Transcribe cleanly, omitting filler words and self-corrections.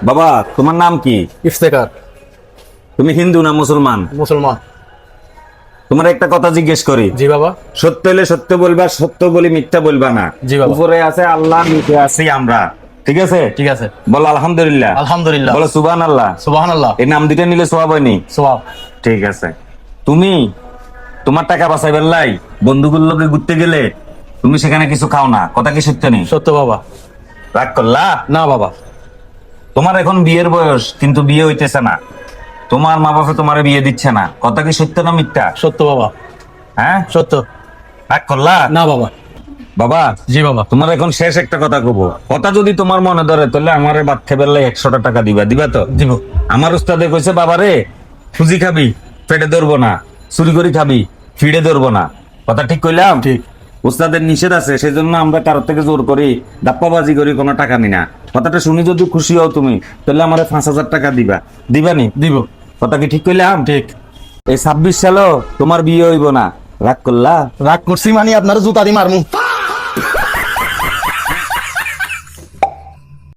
বাবা তোমার নাম কি? ইফতেখার। তুমি হিন্দু না মুসলমান? মুসলমান। তোমার একটা কথা জিজ্ঞেস করি। জি বাবা। সত্য হলে সত্য বলবা, সত্য বলি মিথ্যা বলবা না। জি বাবা। উপরে আছে আল্লাহ, নিচে আছি আমরা, ঠিক আছে? ঠিক আছে। বলো আলহামদুলিল্লাহ। আলহামদুলিল্লাহ। বলো সুবহানাল্লাহ। সুবহানাল্লাহ। এই নাম দুইটা নিলে সওয়াব হয়নি? সওয়াব। ঠিক আছে। তুমি তোমার টাকা বাঁচাইবার লাই বন্ধুগুলোকে ঘুরতে গেলে তুমি সেখানে কিছু খাও না, কথা কি সত্য নেই? সত্য বাবা। রাগ করলা? না বাবা। তোমার এখন বিয়ের বয়স, কিন্তু বিয়ে হইতেছে না, তোমার মা বাবা তোমার বিয়ে দিচ্ছে না, কথা কি সত্য না মিথ্যা? সত্য বাবা। হ্যাঁ, সত্য। রাগ করলা? না বাবা। বাবা জি বাবা। তোমার এখন শেষ একটা কথা কব, কথা যদি তোমার মনে ধরে তাহলে আমারে ভাত খাইবার লাই 100টা টাকা দিবা, দিবা তো? দিব। আমার উস্তাদে কইছে বাবা রে, খুঁজি খাবি পেটে ধরবো না, চুরি করে খাবি ফিড়ে ধরবো না, কথা ঠিক কইলাম? ঠিক। উস্তাদের নিষেধ আছে, সেই জন্য আমরা কারোর থেকে জোর করি, দাপ্পাবাজি করি, কোনো টাকা নি না। কথাটা শুনি যদি খুশি হও তুমি, তাহলে আমার 5,000 টাকা দিবা, দিবানি? দিব। কথা কি ঠিক কইলাম? ঠিক। এই 26 সালও তোমার বিয়ে হইব না, রাগ করলা? রাগ করছি মানে আপনার জুতা দি মারমু।